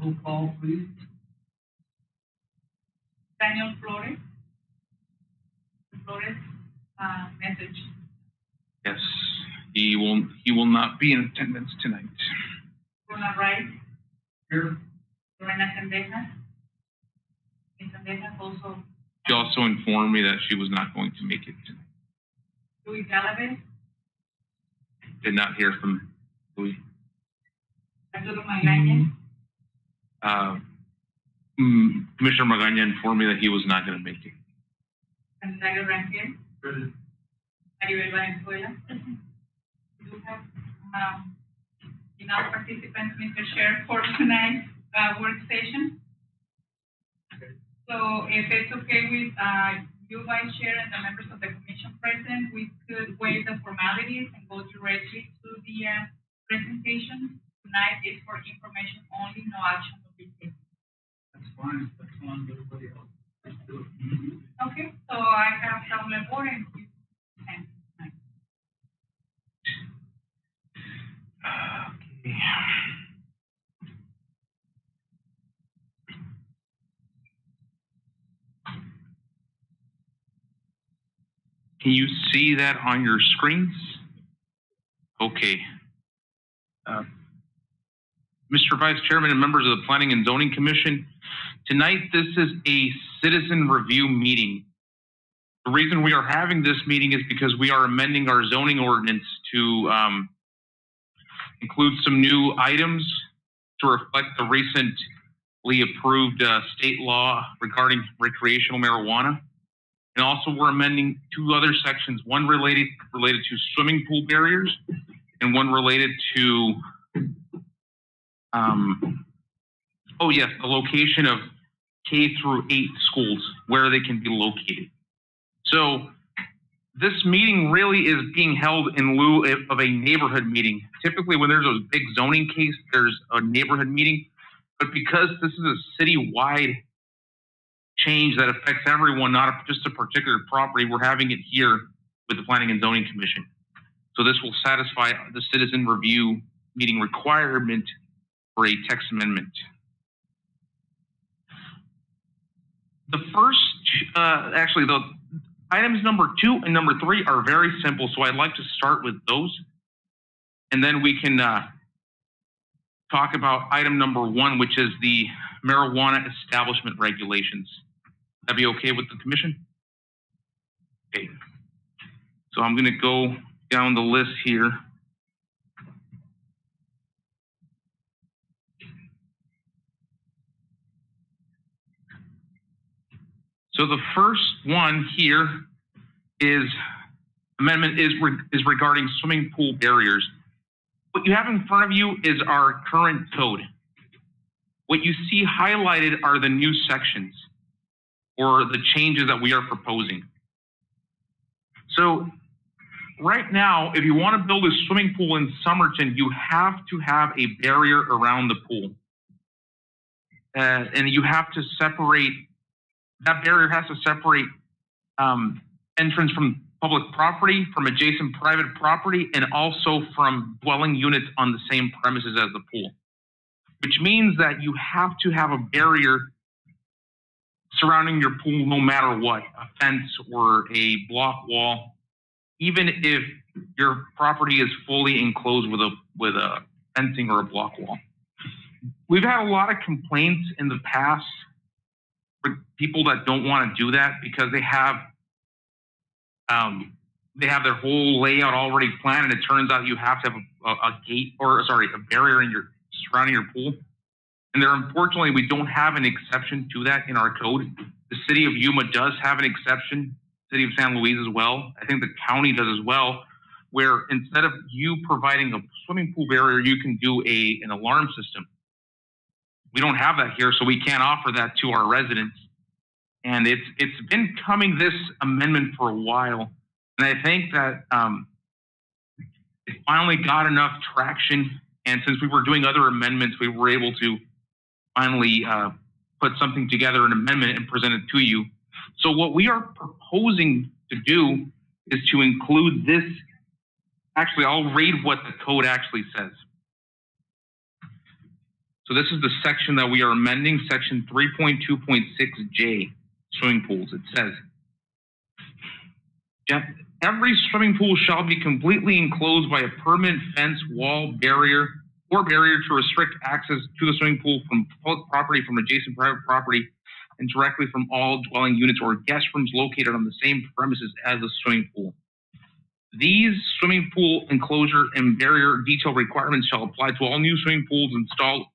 Roll call, please. Daniel Flores. Flores, message. Yes, he will not be in attendance tonight. Luna Wright. Here. Lorena Sendejas. Sendejas also. She also informed me that she was not going to make it tonight. Louis Galavis. Did not hear from Louis. Arturo Magaña. Commissioner Magaña informed me that he was not going to make it. Santiago Rangel. Present. Maribel Valenzuela. We do have enough participants, Mr. Chair, for tonight's work session. Okay. So if it's okay with you, Vice Chair, and the members of the commission present, we could waive the formalities and go directly to the presentation. Tonight is for information only, no action will be taken. That's fine. That's fine with everybody else. Let's do it. Okay, so I have some report and you can. Okay. Can you see that on your screens? Okay. Mr. Vice Chairman and members of the Planning and Zoning Commission, tonight this is a citizen review meeting. The reason we are having this meeting is because we are amending our zoning ordinance to include some new items to reflect the recently approved state law regarding recreational marijuana. And also we're amending two other sections, one related to swimming pool barriers and one related to, the location of K through 8 schools, where they can be located. So this meeting really is being held in lieu of a neighborhood meeting. Typically when there's a big zoning case, there's a neighborhood meeting, but because this is a city-wide change that affects everyone, not just a particular property, we're having it here with the Planning and Zoning Commission. So this will satisfy the citizen review meeting requirement for a text amendment. The first, the items number 2 and number 3 are very simple, so I'd like to start with those. And then we can talk about item number 1, which is the marijuana establishment regulations. That'd be okay with the commission? Okay. So I'm gonna go down the list here. So the first one here is amendment is regarding swimming pool barriers. What you have in front of you is our current code. What you see highlighted are the new sections or the changes that we are proposing. So right now, if you want to build a swimming pool in Somerton, you have to have a barrier around the pool. And you have to separate, that barrier has to separate entrance from public property, from adjacent private property, and also from dwelling units on the same premises as the pool. Which means that you have to have a barrier surrounding your pool no matter what, a fence or a block wall, even if your property is fully enclosed with a fencing or a block wall. We've had a lot of complaints in the past for people that don't want to do that because they have their whole layout already planned, and it turns out you have to have a barrier in surrounding your pool. And unfortunately, we don't have an exception to that in our code. The city of Yuma does have an exception, city of San Luis as well. I think the county does as well, where instead of you providing a swimming pool barrier, you can do an alarm system. We don't have that here, so we can't offer that to our residents. And it's been coming, this amendment, for a while. And I think that it finally got enough traction. And since we were doing other amendments, we were able to finally put something together, an amendment, and present it to you. So what we are proposing to do is to include this. Actually, I'll read what the code actually says. So this is the section that we are amending, section 3.2.6J, swimming pools. It says, every swimming pool shall be completely enclosed by a permanent fence, wall, barrier, or barrier to restrict access to the swimming pool from public property, from adjacent private property, and directly from all dwelling units or guest rooms located on the same premises as the swimming pool. These swimming pool enclosure and barrier detail requirements shall apply to all new swimming pools installed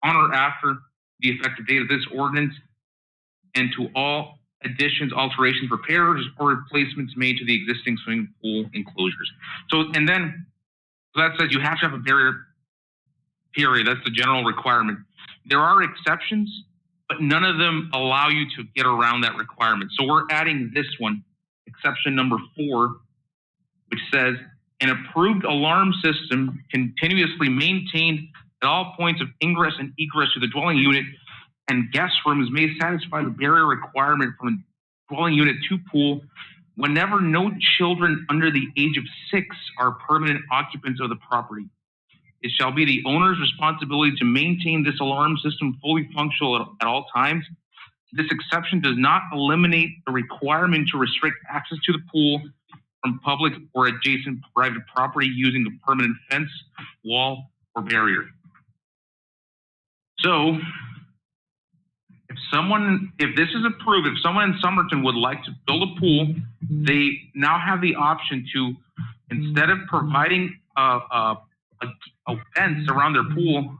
on or after the effective date of this ordinance, and to all additions, alterations, repairs, or replacements made to the existing swimming pool enclosures. So that says you have to have a barrier, period. That's the general requirement. There are exceptions, but none of them allow you to get around that requirement. So we're adding this one, exception number 4, which says an approved alarm system continuously maintained at all points of ingress and egress to the dwelling unit and guest rooms may satisfy the barrier requirement from a dwelling unit to pool whenever no children under the age of 6 are permanent occupants of the property. It shall be the owner's responsibility to maintain this alarm system fully functional at all times. This exception does not eliminate the requirement to restrict access to the pool from public or adjacent private property using a permanent fence, wall, or barrier. So, if this is approved, if someone in Somerton would like to build a pool, they now have the option to, instead of providing a fence around their pool,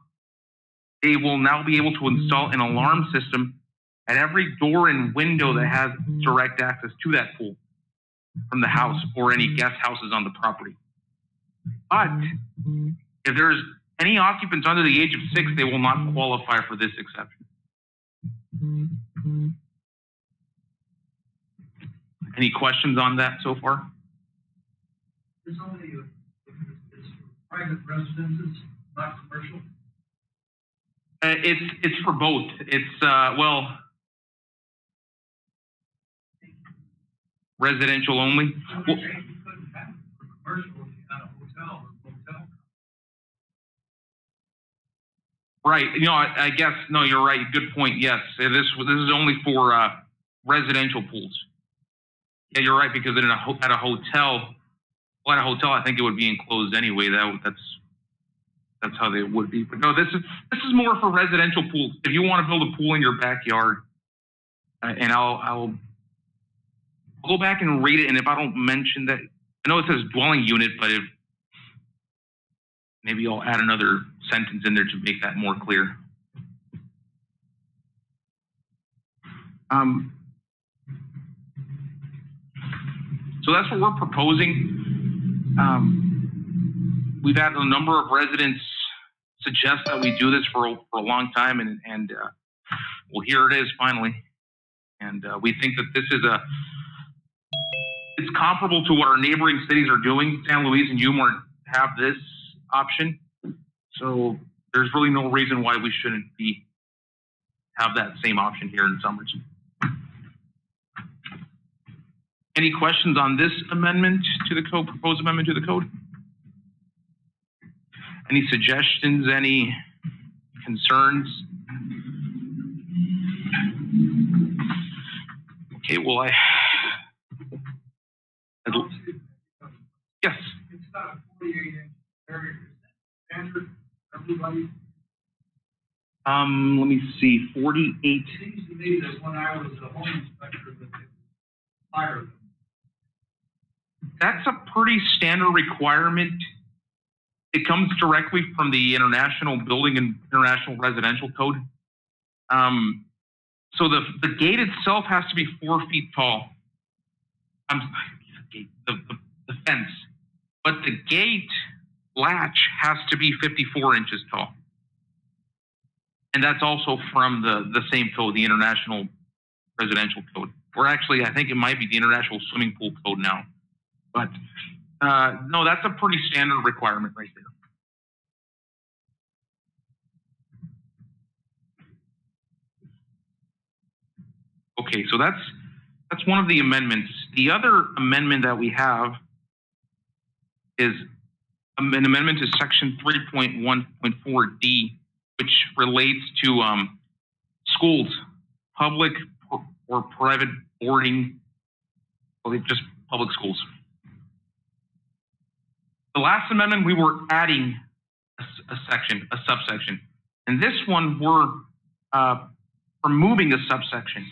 they will now be able to install an alarm system at every door and window that has direct access to that pool from the house or any guest houses on the property. But if there's any occupants under the age of 6, they will not qualify for this exception. Any questions on that so far? It's only it's private residences, not commercial. It's for both. It's residential only. Well, You couldn't have it for commercial if you had a hotel or motel. Right. I guess, no, you're right. Good point. Yes. This is only for residential pools. Yeah, you're right, because at a hotel, I think it would be enclosed anyway. That's how they would be. But no, this is more for residential pools. If you want to build a pool in your backyard, and I'll go back and read it, and if I don't mention that, I know it says dwelling unit, but if maybe I'll add another sentence in there to make that more clear. So that's what we're proposing. We've had a number of residents suggest that we do this for a long time, and well, here it is finally. And we think that this is it's comparable to what our neighboring cities are doing. San Luis and Yuma have this option, so there's really no reason why we shouldn't have that same option here in Somerton. Any questions on this amendment to the code, proposed amendment to the code? Any suggestions, any concerns? Okay, well, yes. It's not a 48-inch barrier. Standard, everybody. Let me see, 48. It seems to me that when I was a home inspector, that they higher them. That's a pretty standard requirement. It comes directly from the International Building and International Residential Code. So the gate itself has to be 4 feet tall. The fence. But the gate latch has to be 54 inches tall. And that's also from the same code, the International Residential Code. Or actually, I think it might be the International Swimming Pool Code now. But no, that's a pretty standard requirement right there. Okay, so that's one of the amendments. The other amendment that we have is an amendment to section 3.1.4D, which relates to schools, public or private boarding, well, just public schools. The last amendment, we were adding a subsection. And this one, we're removing a subsection.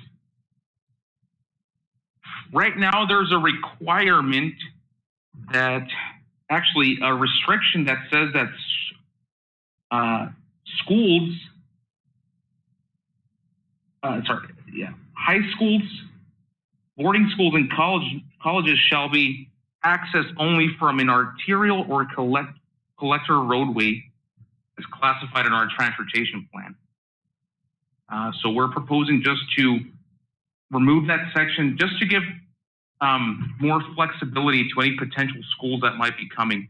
Right now, there's a requirement that, actually, a restriction that says that schools, high schools, boarding schools, and colleges shall be accessed only from an arterial or collector roadway as classified in our transportation plan. So we're proposing just to remove that section, just to give more flexibility to any potential schools that might be coming.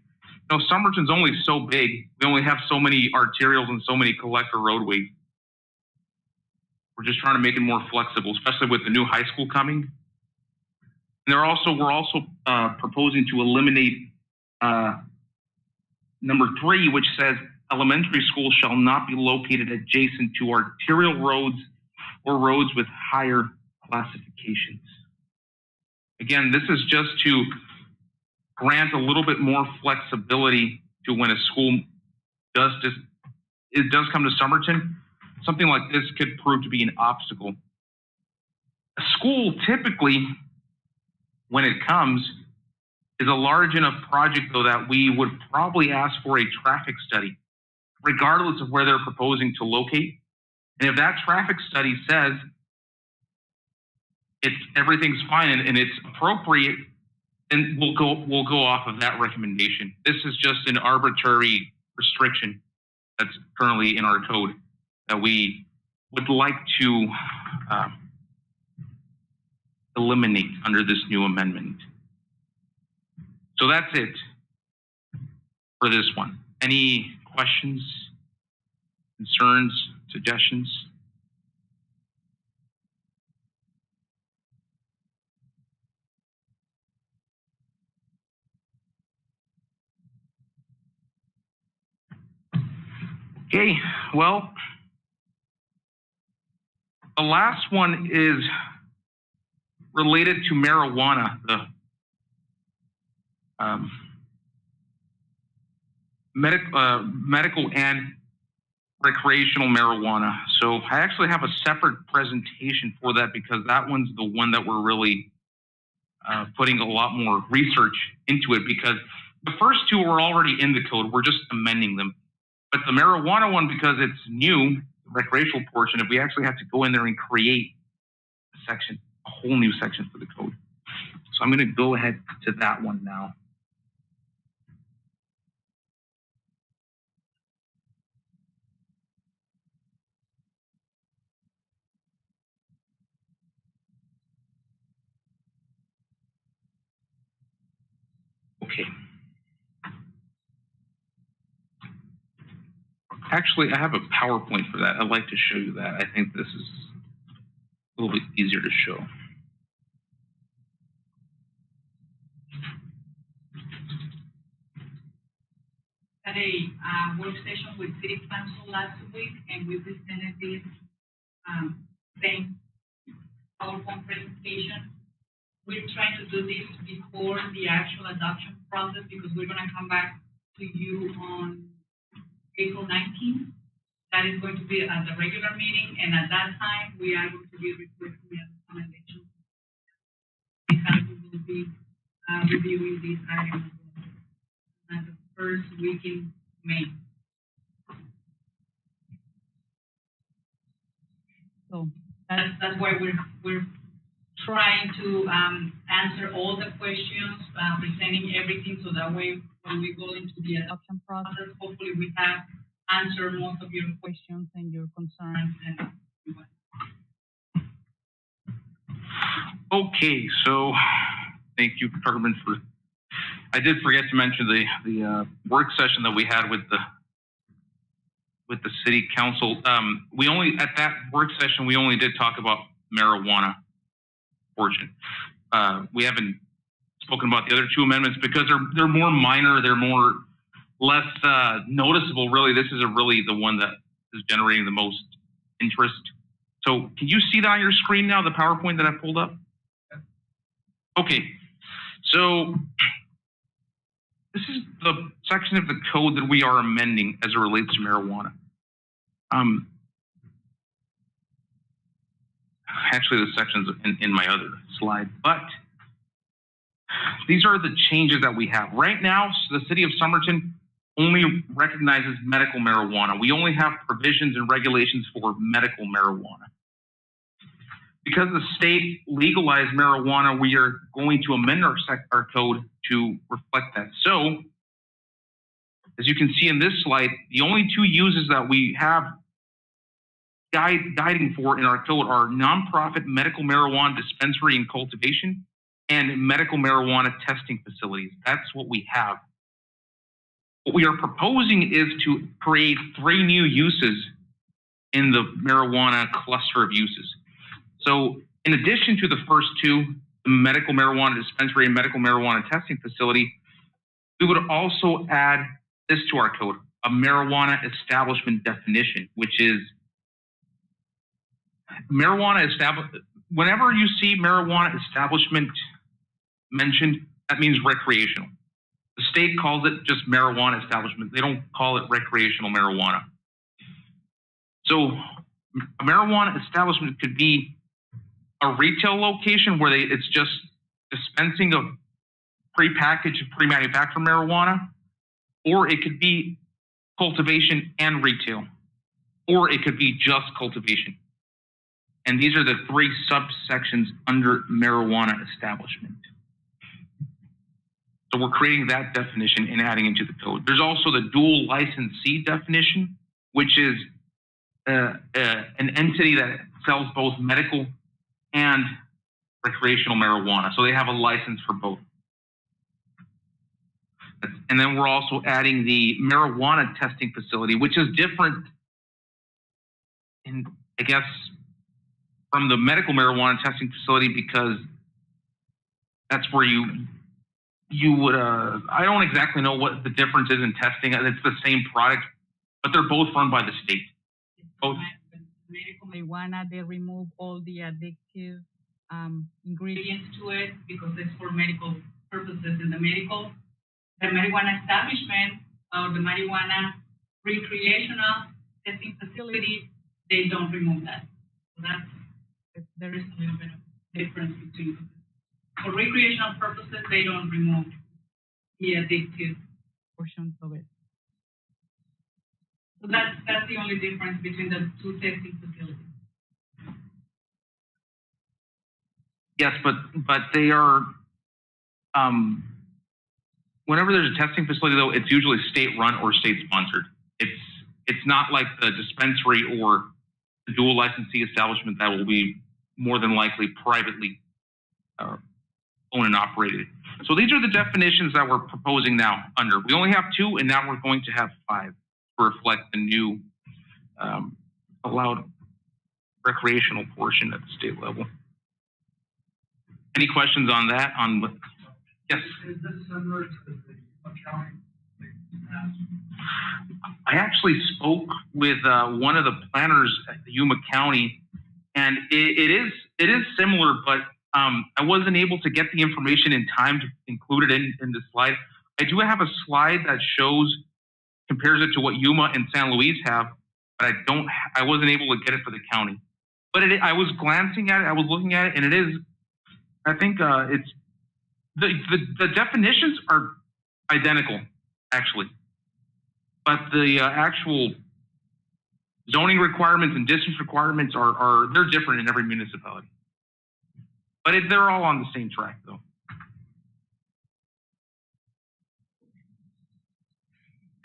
You know, Somerton's only so big. We only have so many arterials and so many collector roadways. We're just trying to make it more flexible, especially with the new high school coming. And we're also proposing to eliminate number 3, which says elementary schools shall not be located adjacent to arterial roads or roads with higher classifications. Again, this is just to grant a little bit more flexibility to when a school does come to Somerton. Something like this could prove to be an obstacle. A school typically, when it comes, is a large enough project, though, that we would probably ask for a traffic study, regardless of where they're proposing to locate. And if that traffic study says everything's fine and it's appropriate, then we'll go off of that recommendation. This is just an arbitrary restriction that's currently in our code that we would like to eliminate under this new amendment. So that's it for this one. Any questions, concerns, suggestions? Okay, well, the last one is related to marijuana, the medical and recreational marijuana. So I actually have a separate presentation for that because that one's the one that we're really putting a lot more research into it, because the first two are already in the code. We're just amending them. But the marijuana one, because it's new, the recreational portion, if we actually have to go in there and create a section, a whole new section for the code. So I'm going to go ahead to that one now. Okay. Actually, I have a PowerPoint for that. I'd like to show you that. I think this is a little bit easier to show. Had a work session with City Council last week, and we presented this same PowerPoint presentation. We're trying to do this before the actual adoption process because we're going to come back to you on April 19th. That is going to be at the regular meeting, and at that time, we are going to be requesting the recommendations. The council will be reviewing these items at the first week in May. So that's why we're trying to answer all the questions, presenting everything, so that way when we go into the adoption process, hopefully we have answered most of your questions and your concerns. Okay, so thank you, Carmen, for. I did forget to mention the work session that we had with the city council. We only, at that work session, we only did talk about marijuana portion. We haven't spoken about the other two amendments because they're more minor, they're less noticeable. Really, this is really the one that is generating the most interest. So can you see that on your screen now, the PowerPoint that I pulled up? Okay, so this is the section of the code that we are amending as it relates to marijuana. Actually, the section's in my other slide, but these are the changes that we have. Right now, the city of Somerton only recognizes medical marijuana. We only have provisions and regulations for medical marijuana. Because the state legalized marijuana, we are going to amend our code to reflect that. So, as you can see in this slide, the only two uses that we have guiding for in our code are nonprofit medical marijuana dispensary and cultivation and medical marijuana testing facilities. That's what we have. What we are proposing is to create 3 new uses in the marijuana cluster of uses. So in addition to the first 2, the medical marijuana dispensary and medical marijuana testing facility, we would also add this to our code, a marijuana establishment definition, which is marijuana establishment. Whenever you see marijuana establishment mentioned, that means recreational. The state calls it just marijuana establishment. They don't call it recreational marijuana. So a marijuana establishment could be a retail location where it's just dispensing of prepackaged, pre-manufactured marijuana, or it could be cultivation and retail, or it could be just cultivation. And these are the 3 subsections under marijuana establishment. So we're creating that definition and adding into the code. There's also the dual licensee definition, which is an entity that sells both medical and recreational marijuana. So they have a license for both. And then we're also adding the marijuana testing facility, which is different in, I guess, from the medical marijuana testing facility, because that's where you would, I don't exactly know what the difference is in testing. It's the same product, but they're both run by the state. Both. Medical marijuana, they remove all the addictive ingredients to it because it's for medical purposes. In the marijuana establishment or the marijuana recreational testing facility, they don't remove that. So there is a little bit of difference between. For recreational purposes, they don't remove the addictive portions of it. So that's the only difference between the 2 testing facilities. Yes, but they are, whenever there's a testing facility, though, it's usually state-run or state-sponsored. It's not like the dispensary or the dual licensee establishment that will be more than likely privately owned and operated. So these are the definitions that we're proposing now under. We only have 2, and now we're going to have 5 to reflect the new allowed recreational portion at the state level. Any questions on that? Yes? Is this similar to the county? I actually spoke with one of the planners at the Yuma County, and it is similar, but I wasn't able to get the information in time to include it in the slide. I do have a slide that compares it to what Yuma and San Luis have, but I wasn't able to get it for the county. But I was glancing at it, I was looking at it, and it is, I think it's, the definitions are identical, actually. But the actual zoning requirements and distance requirements they're different in every municipality. But they're all on the same track, though.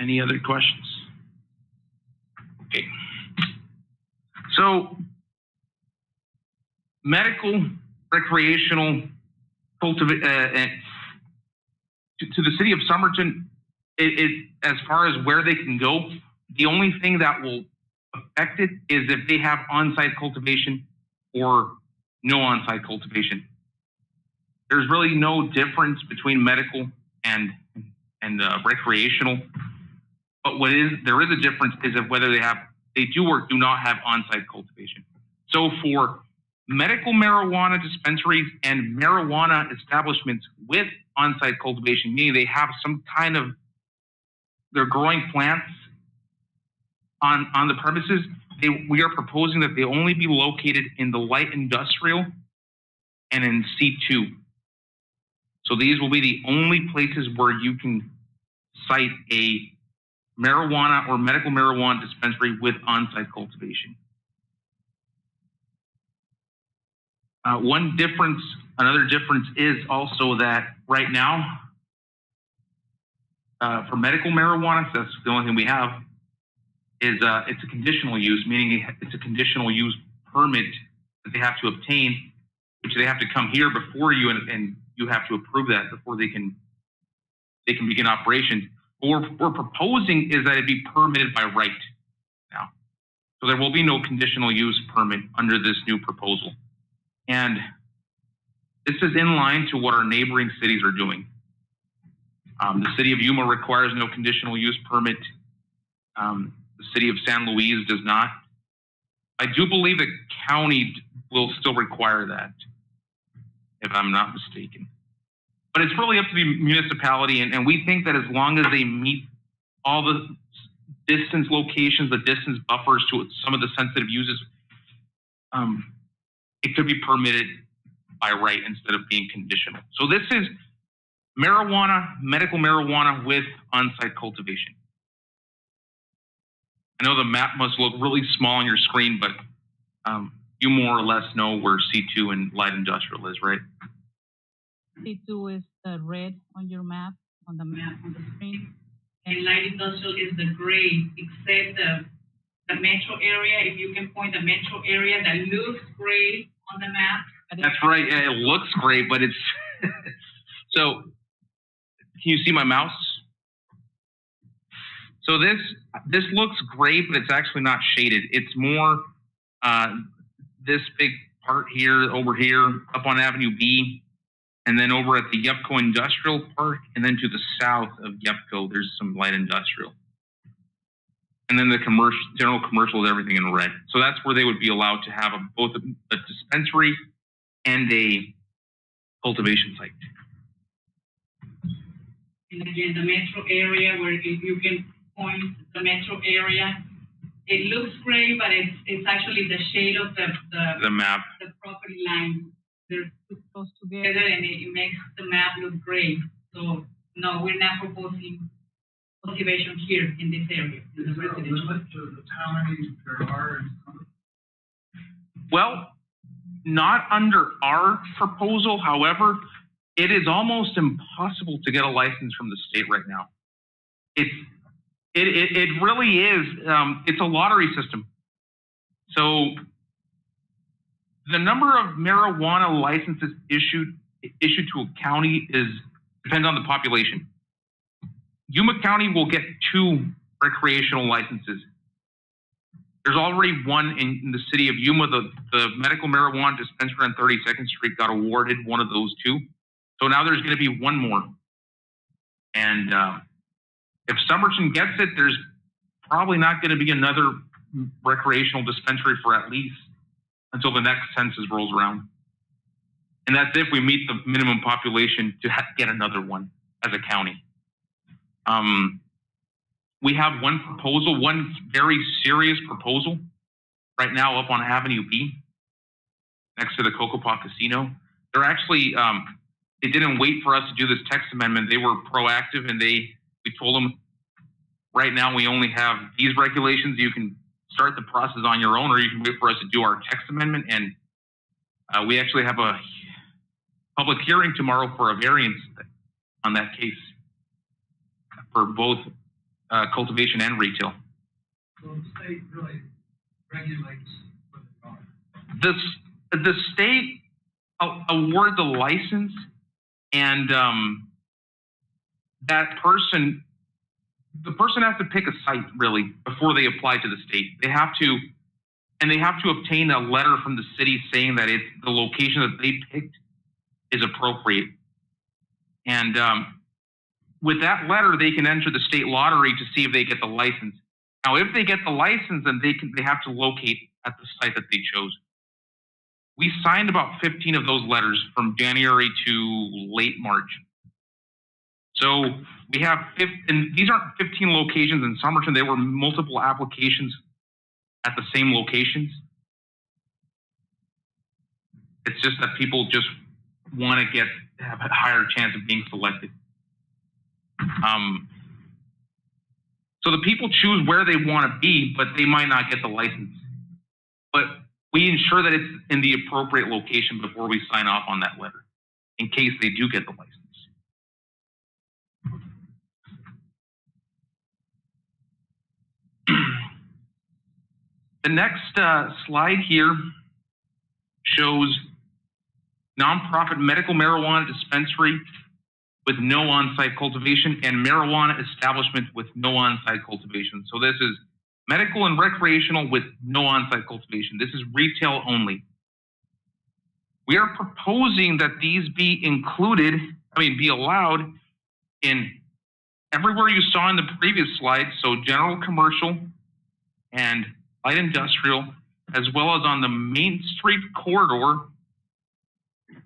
Any other questions? Okay. So, medical, recreational, to the city of Somerton, as far as where they can go, the only thing that will affect it is if they have on-site cultivation or no on-site cultivation. There's really no difference between medical and recreational. But there is a difference is of whether they they do or do not have on-site cultivation. So for medical marijuana dispensaries and marijuana establishments with on-site cultivation, meaning they have some kind of, they're growing plants on the premises, we are proposing that they only be located in the light industrial and in C2. So these will be the only places where you can cite a marijuana or medical marijuana dispensary with on-site cultivation. Another difference is also that right now, for medical marijuana, that's the only thing we have, is it's a conditional use, meaning it's a conditional use permit that they have to obtain, which they have to come here before you, and you have to approve that before they can begin operations. What we're proposing is that it be permitted by right now. So there will be no conditional use permit under this new proposal. And this is in line to what our neighboring cities are doing. The city of Yuma requires no conditional use permit. The city of San Luis does not. I do believe the county will still require that, if I'm not mistaken. But it's really up to the municipality, and we think that as long as they meet all the distance locations, the distance buffers to some of the sensitive uses, it could be permitted by right instead of being conditional. So this is marijuana, medical marijuana with on-site cultivation. I know the map must look really small on your screen, but you more or less know where C2 and light industrial is, right? C2 is the red on your map, on the screen. And light industrial is the gray, except the metro area. If you can point the metro area that looks gray on the map. That's right. It looks great, but it's so. Can you see my mouse? So this looks great, but it's actually not shaded. It's more this big part here, over here, up on Avenue B, and then over at the Yupco Industrial Park, and then to the south of Yupco, there's some light industrial. And then the general commercial is everything in red. So that's where they would be allowed to have both a dispensary and a cultivation site. And again, the metro area, where you can point the metro area, it looks gray, but it's actually the shade of the map, the property line. They're too close together, and it makes the map look gray. So no, we're not proposing cultivation here in this area. Is there a limit to how many there are? Well, not under our proposal. However, it is almost impossible to get a license from the state right now. It really is. It's a lottery system. So the number of marijuana licenses issued to a county depends on the population. Yuma County will get 2 recreational licenses. There's already one in the city of Yuma. The Medical Marijuana Dispensary on 32nd Street got awarded one of those 2. So now there's going to be 1 more. And if Somerton gets it, there's probably not going to be another recreational dispensary for at least until the next census rolls around. And that's if we meet the minimum population to get another one as a county. We have one proposal, one very serious proposal right now up on Avenue B next to the Cocopah Casino. They're actually, they didn't wait for us to do this text amendment. They were proactive, and we told them, right now we only have these regulations. You can start the process on your own, or you can wait for us to do our text amendment. And we actually have a public hearing tomorrow for a variance on that case for both cultivation and retail. So the state really regulates what they are. The state awards a license, and the person has to pick a site really before they apply to the state. They have to obtain a letter from the city saying that the location that they picked is appropriate. And with that letter, they can enter the state lottery to see if they get the license. Now, if they get the license, then they have to locate at the site that they chose. We signed about 15 of those letters from January to late March. So we have, and these aren't 15 locations in Somerton. There were multiple applications at the same locations. It's just that people just want to have a higher chance of being selected. So the people choose where they want to be, but they might not get the license. But we ensure that it's in the appropriate location before we sign off on that letter, in case they do get the license. The next slide here shows nonprofit medical marijuana dispensary with no on-site cultivation and marijuana establishment with no on-site cultivation. So this is medical and recreational with no on-site cultivation. This is retail only. We are proposing that these be be allowed in everywhere you saw in the previous slide, so general commercial and light industrial, as well as on the Main Street corridor,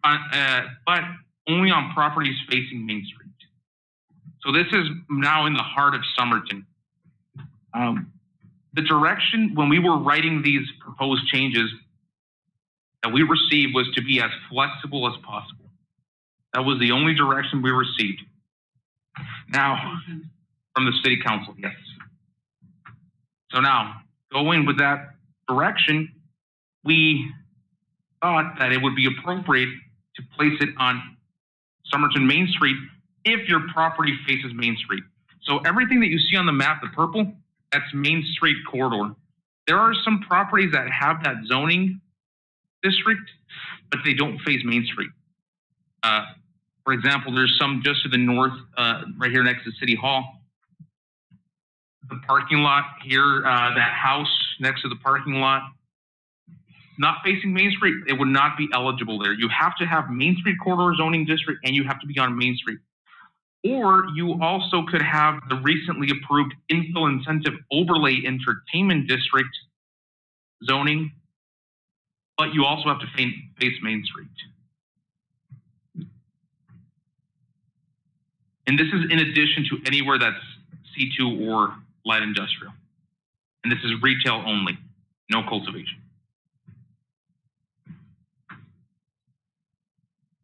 but only on properties facing Main Street. So this is now in the heart of Somerton. The direction when we were writing these proposed changes that we received was to be as flexible as possible. That was the only direction we received. Now, from the city council, yes. So now, going with that direction, we thought that it would be appropriate to place it on Somerton Main Street if your property faces Main Street. So everything that you see on the map, the purple, that's Main Street corridor. There are some properties that have that zoning district, but they don't face Main Street. For example, there's some just to the north, right here next to City Hall. The parking lot here, that house next to the parking lot, not facing Main Street, it would not be eligible there. You have to have Main Street corridor zoning district and you have to be on Main Street. Or you also could have the recently approved infill incentive overlay entertainment district zoning, but you also have to face Main Street. And this is in addition to anywhere that's C2 or light industrial. And this is retail only, no cultivation.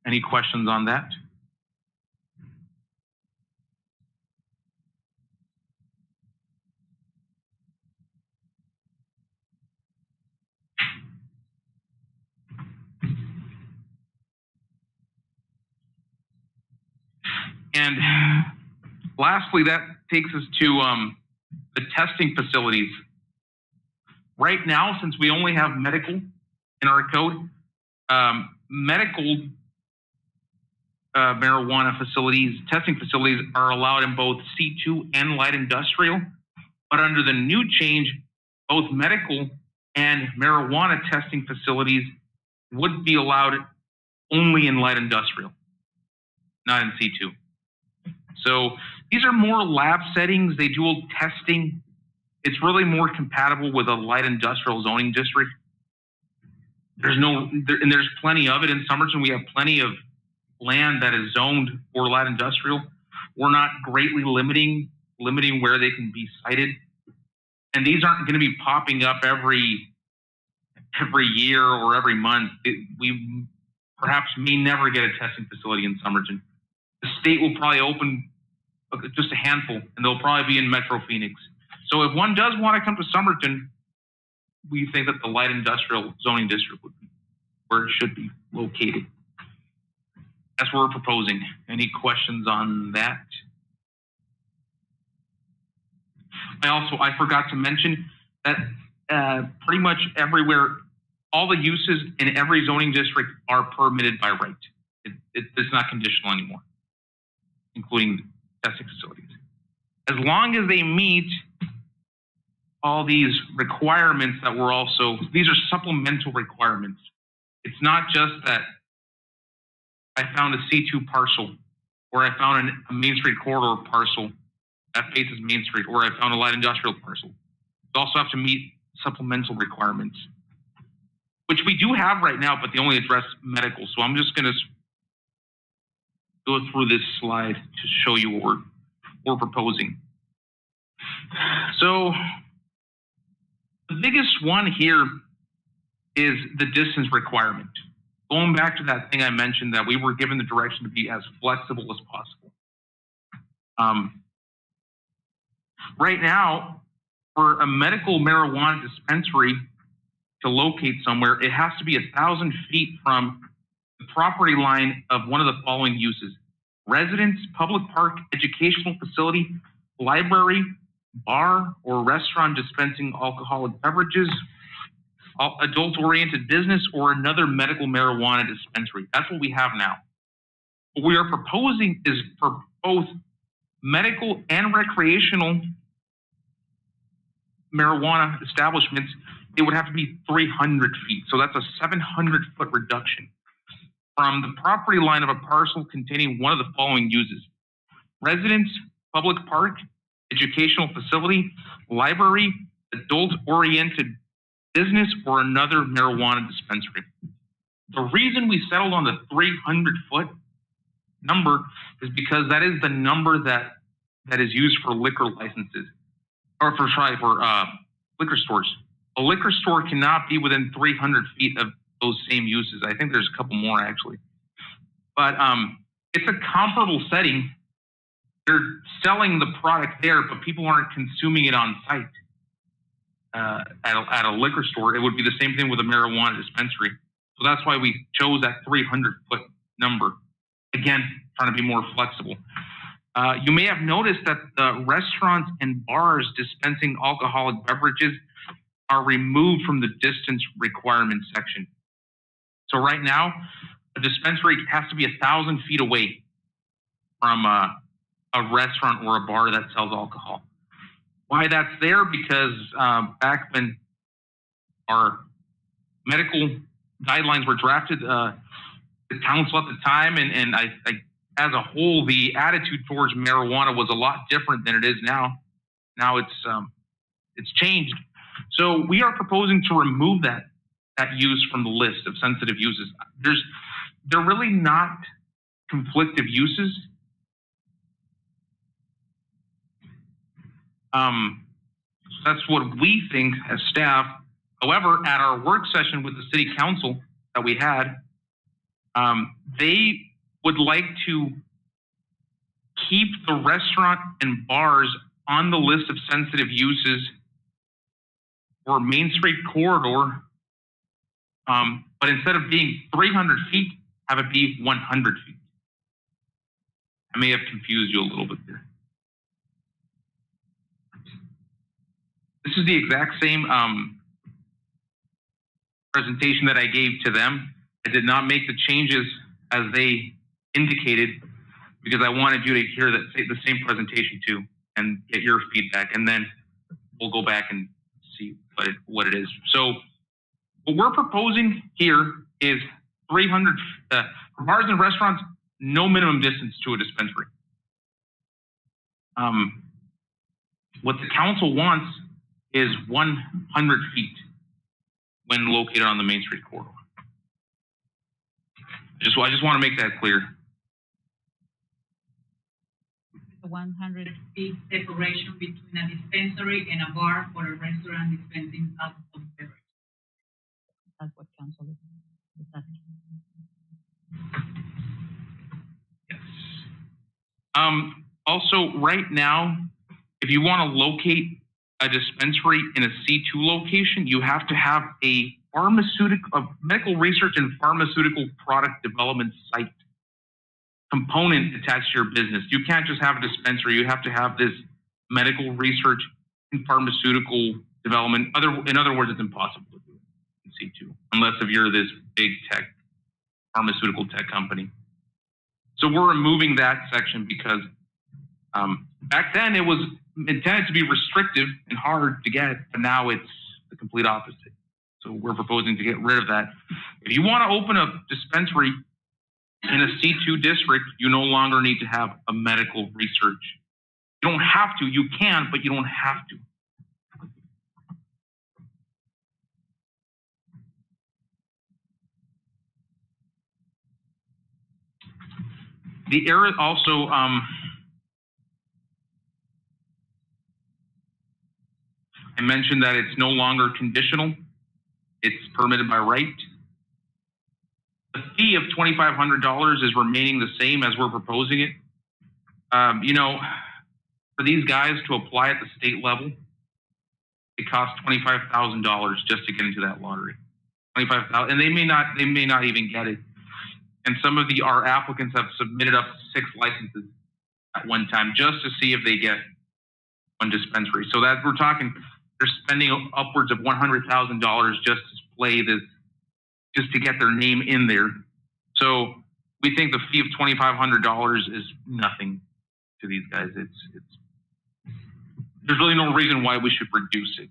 Any questions on that? And lastly, that takes us to the testing facilities. Right now, since we only have medical in our code, medical marijuana facilities, testing facilities are allowed in both C2 and light industrial. But under the new change, both medical and marijuana testing facilities would be allowed only in light industrial, not in C2. So these are more lab settings. They do testing. It's really more compatible with a light industrial zoning district. And there's plenty of it in Somerton. We have plenty of land that is zoned for light industrial. We're not greatly limiting where they can be sited. And these aren't going to be popping up every year or every month. We perhaps may never get a testing facility in Somerton. The state will probably open just a handful, and they'll probably be in Metro Phoenix. So if one does want to come to Somerton, we think that the light industrial zoning district would be where it should be located. That's what we're proposing. Any questions on that? I forgot to mention that pretty much everywhere, all the uses in every zoning district are permitted by right. It's not conditional anymore, including testing facilities. As long as they meet all these requirements that were these are supplemental requirements. It's not just that I found a C2 parcel, or I found a Main Street corridor parcel that faces Main Street, or I found a light industrial parcel. You also have to meet supplemental requirements, which we do have right now, but they only address medical. So I'm just going to go through this slide to show you what we're proposing. So the biggest one here is the distance requirement. Going back to that thing I mentioned, that we were given the direction to be as flexible as possible. Right now, for a medical marijuana dispensary to locate somewhere, it has to be 1,000 feet from the property line of one of the following uses: residence, public park, educational facility, library, bar or restaurant dispensing alcoholic beverages, adult-oriented business, or another medical marijuana dispensary. That's what we have now. What we are proposing is for both medical and recreational marijuana establishments, it would have to be 300 feet. So that's a 700-foot reduction from the property line of a parcel containing one of the following uses: residence, public park, educational facility, library, adult-oriented business, or another marijuana dispensary. The reason we settled on the 300-foot number is because that is the number that is used for liquor licenses, or for liquor stores. A liquor store cannot be within 300 feet of those same uses. I think there's a couple more actually, but it's a comparable setting. They're selling the product there, but people aren't consuming it on site. At a liquor store, it would be the same thing with a marijuana dispensary. So that's why we chose that 300-foot number. Again, trying to be more flexible. You may have noticed that the restaurants and bars dispensing alcoholic beverages are removed from the distance requirement section. So right now, a dispensary has to be 1,000 feet away from a restaurant or a bar that sells alcohol. Why that's there? Because back when our medical guidelines were drafted, the council at the time, and I as a whole, the attitude towards marijuana was a lot different than it is now. Now it's changed. So we are proposing to remove that use from the list of sensitive uses. They're really not conflictive uses. That's what we think as staff. However, at our work session with the city council that we had, they would like to keep the restaurant and bars on the list of sensitive uses for Main Street corridor, but instead of being 300 feet, have it be 100 feet. I may have confused you a little bit there. This is the exact same presentation that I gave to them. I did not make the changes as they indicated because I wanted you to hear the same presentation too and get your feedback, and then we'll go back and see what it is. So what we're proposing here is 300 for bars and restaurants, no minimum distance to a dispensary. What the council wants is 100 feet when located on the Main Street corridor. I just want to make that clear. 100 feet separation between a dispensary and a bar or a restaurant dispensing alcohol beverage. That's what council is asking. Yes. Also, right now, if you want to locate a dispensary in a C2 location, you have to have a medical research and pharmaceutical product development site component attached to your business. You can't just have a dispensary. You have to have this medical research and pharmaceutical development. In other words, it's impossible to do it in C2 unless if you're this big tech, pharmaceutical tech company. So we're removing that section because back then it was intended to be restrictive and hard to get, but now it's the complete opposite. So we're proposing to get rid of that. If you want to open a dispensary in a C2 district, you no longer need to have a medical research. You don't have to, you can, but you don't have to. The area also, I mentioned that it's no longer conditional. It's permitted by right. The fee of $2,500 is remaining the same as we're proposing it. You know, for these guys to apply at the state level, it costs $25,000 just to get into that lottery. $25,000, and they may not even get it. And some of our applicants have submitted up to 6 licenses at one time just to see if they get one dispensary. So that we're talking, they're spending upwards of $100,000 just to play this, just to get their name in there. So we think the fee of $2,500 is nothing to these guys. There's really no reason why we should reduce it,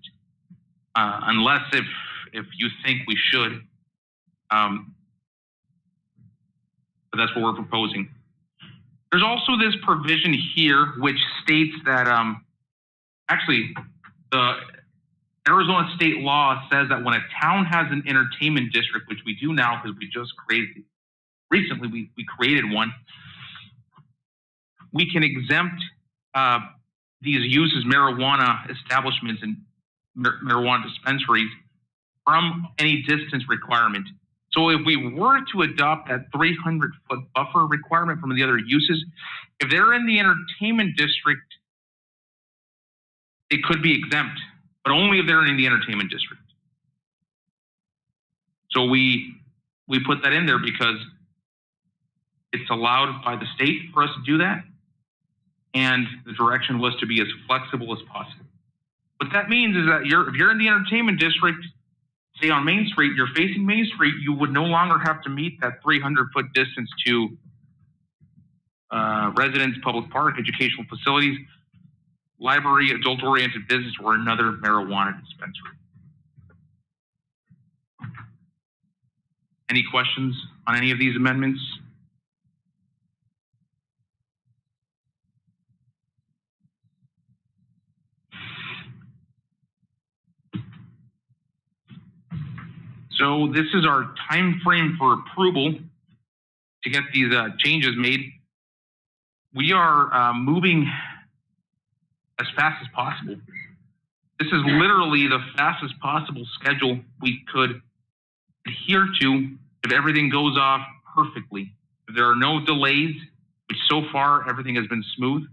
unless if you think we should. But that's what we're proposing. There's also this provision here which states that actually the Arizona state law says that when a town has an entertainment district, which we do now because we just created, recently we created one, we can exempt these uses, marijuana establishments and marijuana dispensaries, from any distance requirement. So if we were to adopt that 300-foot buffer requirement from the other uses, if they're in the entertainment district, it could be exempt, but only if they're in the entertainment district. So we put that in there because it's allowed by the state for us to do that, and the direction was to be as flexible as possible. What that means is that if you're in the entertainment district, say on Main Street, you're facing Main Street, you would no longer have to meet that 300-foot distance to residents, public park, educational facilities, library, adult-oriented business, or another marijuana dispensary. Any questions on any of these amendments? So this is our time frame for approval to get these changes made. We are moving as fast as possible. This is literally the fastest possible schedule we could adhere to if everything goes off perfectly. If there are no delays, which so far everything has been smooth.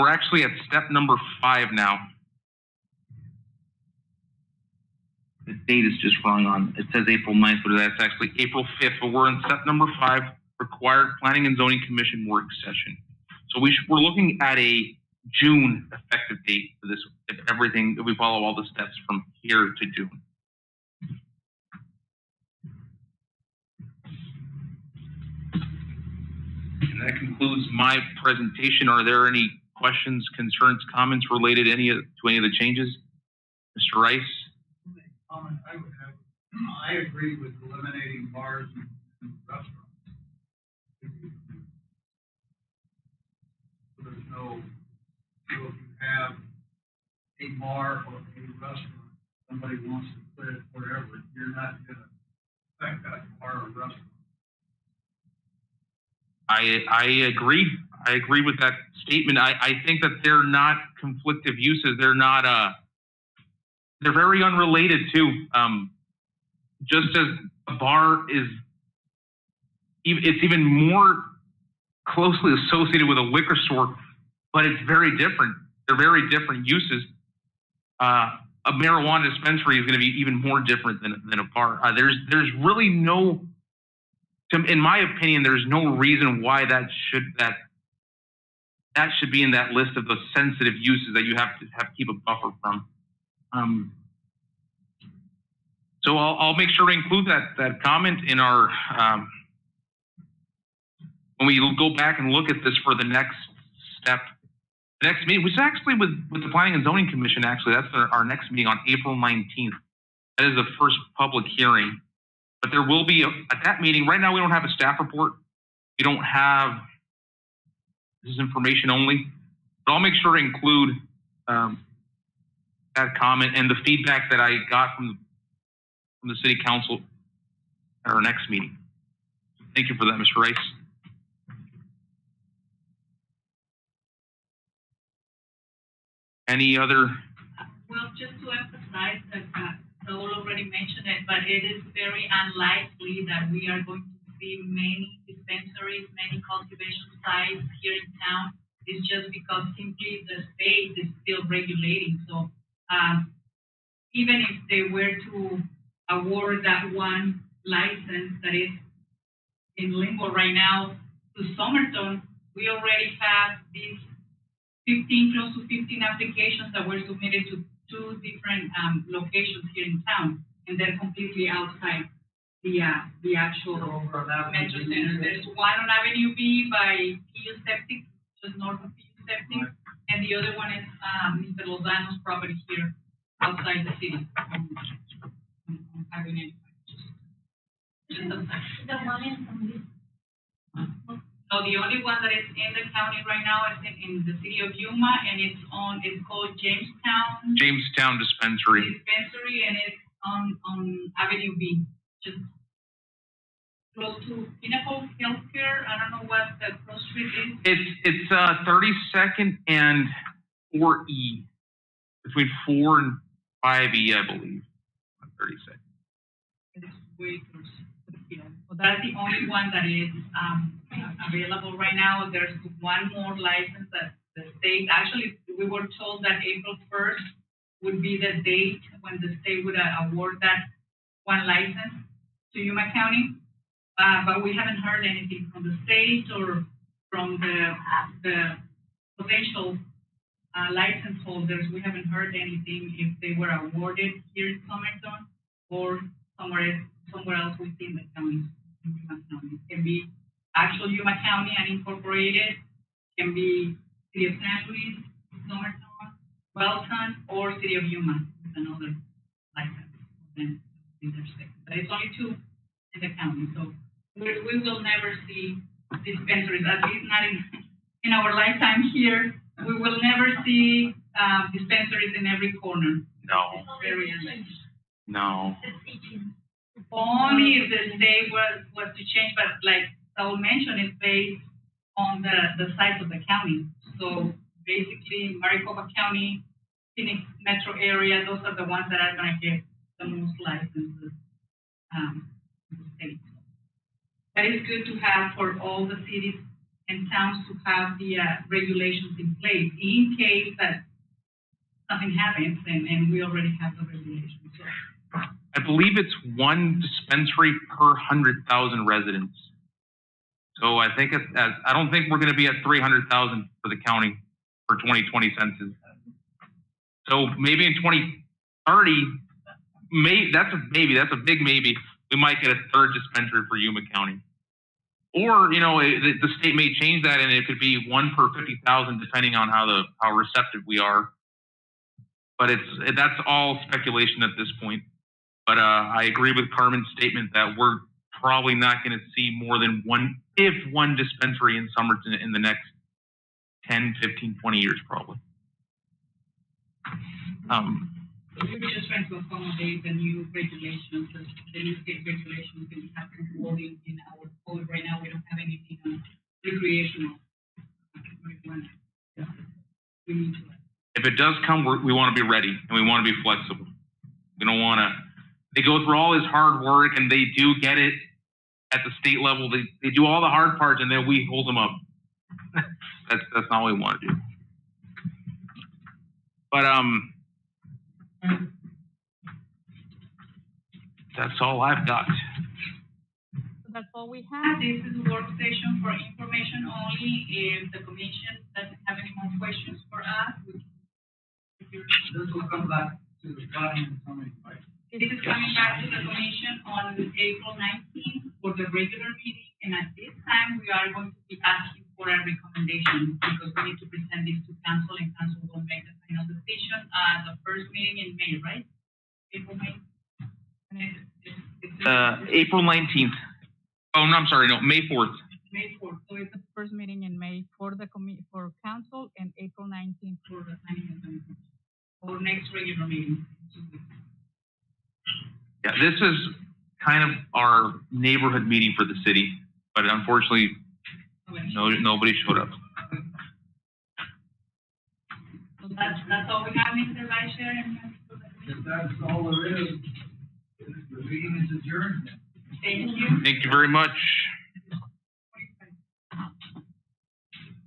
We're actually at step number 5 now. The date is just wrong on, it says April 9th, but that's actually April 5th, but we're in step number 5, required Planning and Zoning Commission work session. So we're looking at a June effective date for this, if we follow all the steps from here to June. And that concludes my presentation. Are there any questions, concerns, comments related to any of the changes? Mr. Rice? Comment I would have, I agree with eliminating bars and restaurants. So there's no, so if you have a bar or a restaurant, somebody wants to put it wherever, you're not going to affect that bar or restaurant. I agree. I agree with that statement. I think that they're not conflictive uses. They're not, they're very unrelated too. Just as a bar is, it's even more closely associated with a liquor store, but it's very different. They're very different uses. A marijuana dispensary is going to be even more different than a bar. There's really no, in my opinion, there's no reason why that should be in that list of the sensitive uses that you have to keep a buffer from. So I'll make sure to include that comment in our when we go back and look at this for the next step, the next meeting, which is actually with the Planning and Zoning Commission. Actually, that's our next meeting on April 19th. That is the first public hearing. But there will be, at that meeting, right now we don't have a staff report. We don't have, this is information only. But I'll make sure to include that comment and the feedback that I got from from the city council at our next meeting. Thank you for that, Mr. Rice. Any other? Well, just to emphasize that Raul already mentioned it, but it is very unlikely that we are going to see many dispensaries, many cultivation sites here in town. It's just because simply the state is still regulating. So even if they were to award that one license that is in limbo right now to Somerton, we already have these 15, close to 15 applications that were submitted to 2 different locations here in town, and they're completely outside the actual metro center. There's one on Avenue B by PU Septic, just north of PU Septic, and the other one is Mr. Lozano's property here outside the city on Avenue. The one in So the only one that is in the county right now is in the city of Yuma, and it's called Jamestown Dispensary. And it's on Avenue B, just close to Pinnacle Healthcare. I don't know what the cross street is. It's 32nd and 4E, between 4 and 5E, I believe. 32nd. It's way close to the field. So that's the only one that is available right now. There's one more license that the state, actually, we were told that April 1st would be the date when the state would award that one license to Yuma County. But we haven't heard anything from the state or from the potential license holders. We haven't heard anything if they were awarded here in Somerton or somewhere else within the county. Yuma County. It can be actual Yuma County unincorporated, can be City of San Luis, Somerton, Welton, or City of Yuma with another license. Then but it's only 2 in the county, so we will never see dispensaries, at least not in our lifetime here. We will never see dispensaries in every corner. No. Very unlikely. No. Only if the state was to change, but like Saul mentioned, it's based on the size of the county. So basically, Maricopa County, Phoenix metro area, those are the ones that are going to get the most licenses in the state. But it's good to have for all the cities and towns to have the regulations in place in case that something happens, and we already have the regulations. So, I believe it's 1 dispensary per 100,000 residents. So I think I don't think we're going to be at 300,000 for the county for 2020 census. So maybe in 2030, that's a big maybe. We might get a 3rd dispensary for Yuma County. Or, the state may change that and it could be 1 per 50,000 depending on how receptive we are. But that's all speculation at this point. But I agree with Carmen's statement that we're probably not going to see more than one dispensary in Somerton in the next 10, 15, 20 years, probably. We're just trying to accommodate the new regulations, the new state regulations that we have controlling in our code. Right now, we don't have anything on recreational marijuana. We need to. If it does come, we want to be ready and we want to be flexible. We don't want to. They go through all this hard work and they do get it at the state level. They do all the hard parts and then we hold them up. That's not what we want to do. But that's all I've got. That's all we have. This is a work session for information only. If the commission doesn't have any more questions for us, This will come back to the body and somebody, right? this is coming back to the commission on April 19th for the regular meeting, and at this time, we are going to be asking for a recommendation because we need to present this to council, and council will make the final decision at the first meeting in May, right? April, May? April 19th. Oh, no, I'm sorry, no, May 4th. May 4th, so it's The first meeting in May for for council and April 19th. for the planning and zoning commission, or next regular meeting. Yeah, this is kind of our neighborhood meeting for the city, but unfortunately, nobody showed up. That's all we have, Mr. Vice Chair. If that's all there is, the meeting is adjourned. Thank you. Thank you very much.